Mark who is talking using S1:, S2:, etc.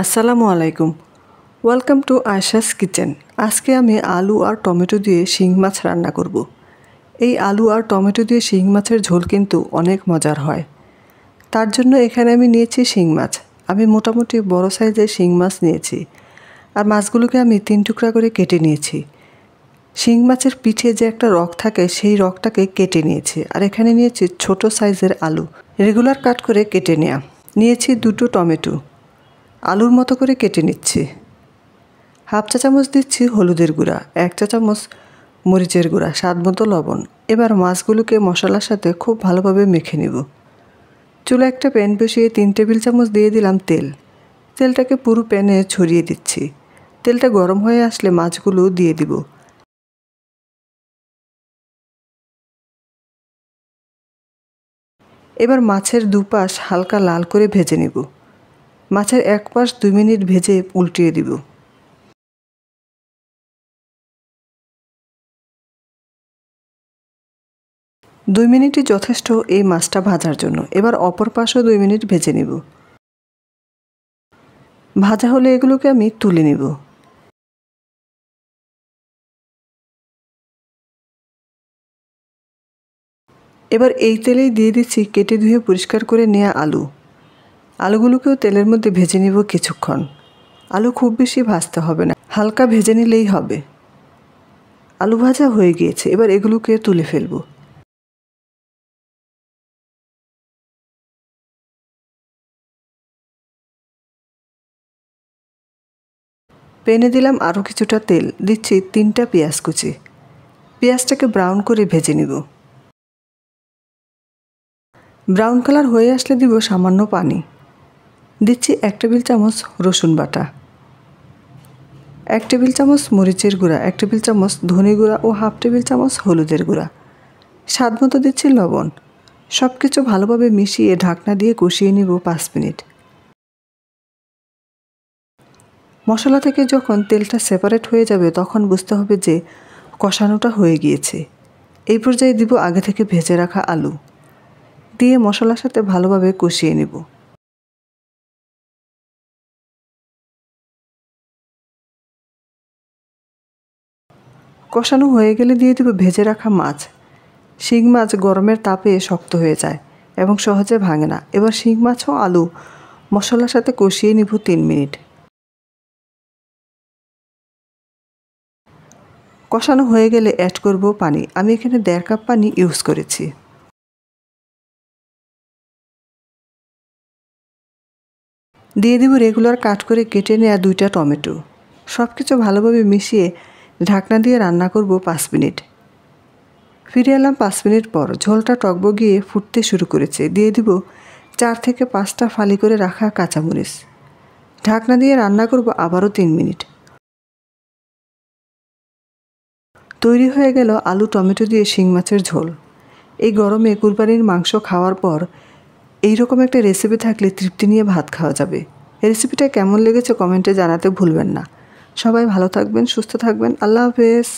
S1: আসসালামু আলাইকুম। Welcome to Ayesha's kitchen. আজকে আমি আলু আর টমেটো দিয়ে শিং মাছ রান্না করব। এই আলু আর টমেটো দিয়ে শিং মাছের ঝোল কিন্তু অনেক মজার হয়। তার জন্য এখানে আমি নিয়েছি শিং মাছ। আমি মোটামুটি বড় সাইজের শিং মাছ নিয়েছি। আর মাছগুলোকে আমি 3 টুকরা করে কেটে নিয়েছি। শিং মাছের পিঠে যে একটা রগ থাকে সেই রগটাকে কেটে নিয়েছি। আর এখানে নিয়েছি ছোট সাইজের আলু, রেগুলার কাট করে কেটে নেওয়া। নিয়েছি 2টো টমেটো, আলুর মতো করে কেটে নিচ্ছি। হাফ চা চামচ দিচ্ছি হলুদের গুঁড়া, 1 চা চামচ মরিচের গুঁড়া, স্বাদ মতো লবণ। এবার মাছগুলোকে মশলার সাথে খুব ভালোভাবে মেখে নেব। চুলা একটা প্যান বসিয়ে 3 টেবিল চামচ দিয়ে দিলাম তেল। তেলটাকে পুরো প্যানে ছড়িয়ে দিচ্ছি। তেলটা গরম হয়ে আসলে মাছগুলো দিয়ে দিব। এবার মাছের দুপাশ হালকা লাল করে ভেজে নেব। মাছের এক পাশ 2 মিনিট ভেজে উল্টিয়ে দিব। 2 মিনিটই যথেষ্ট এই মাছটা ভাজার জন্য। এবার অপর পাশও 2 মিনিট ভেজে নেব। ভাজা হলে এগুলোকে আমি তুলে নেব। এবার এই তেলেই দিয়ে দিচ্ছি কেটে ধুয়ে পরিষ্কার করে নেওয়া আলু। আলুগুলোকেও তেলের মধ্যে ভেজে নেব কিছুক্ষণ। আলু খুব বেশি ভাজতে হবে না, হালকা ভেজে নিলেই হবে। আলু ভাজা হয়ে গিয়েছে, এবার এগুলোকে তুলে ফেলব। প্যানে দিলাম আরও কিছুটা তেল, দিচ্ছি 3টা পেঁয়াজ কুচি। পেঁয়াজটাকে ব্রাউন করে ভেজে নেব। ব্রাউন কালার হয়ে আসলে দিব সামান্য পানি। দিচ্ছি 1 টেবিল চামচ রসুন বাটা, 1 টেবিল চামচ মরিচের গুঁড়া, 1 টেবিল চামচ ধনে গুঁড়া ও হাফ টেবিল চামচ হলুদের গুঁড়া। স্বাদ মতো দিচ্ছি লবণ। সব কিছু ভালোভাবে মিশিয়ে ঢাকনা দিয়ে কষিয়ে নিব 5 মিনিট। মশলা থেকে যখন তেলটা সেপারেট হয়ে যাবে তখন বুঝতে হবে যে কষানোটা হয়ে গিয়েছে। এই পর্যায়ে দিব আগে থেকে ভেজে রাখা আলু, দিয়ে মশলার সাথে ভালোভাবে কষিয়ে নেব। কষানো হয়ে গেলে দিয়ে দেব ভেজে রাখা মাছ। শিং মাছ গরমের তাপে শক্ত হয়ে যায় এবং সহজে ভাঙে না। এবার শিং মাছ ও আলু মশলার সাথে কষিয়ে নিব 3 মিনিট। কষানো হয়ে গেলে অ্যাড করব পানি। আমি এখানে 1.5 কাপ পানি ইউজ করেছি। দিয়ে দেব রেগুলার কাট করে কেটে নেওয়া 2টা টমেটো। সব কিছু ভালোভাবে মিশিয়ে ঢাকনা দিয়ে রান্না করব 5 মিনিট। ফিরে এলাম 5 মিনিট পর। ঝোলটা টকবগিয়ে ফুটতে শুরু করেছে। দিয়ে দিব 4 থেকে 5টা ফালি করে রাখা কাঁচামরিচ। ঢাকনা দিয়ে রান্না করব আবারও 3 মিনিট। তৈরি হয়ে গেল আলু টমেটো দিয়ে শিং মাছের ঝোল। এই গরমে কুরবানির মাংস খাওয়ার পর এইরকম একটা রেসিপি থাকলে তৃপ্তি নিয়ে ভাত খাওয়া যাবে। রেসিপিটা কেমন লেগেছে কমেন্টে জানাতে ভুলবেন না। সবাই ভালো থাকবেন, সুস্থ থাকবেন। আল্লাহ হাফেজ।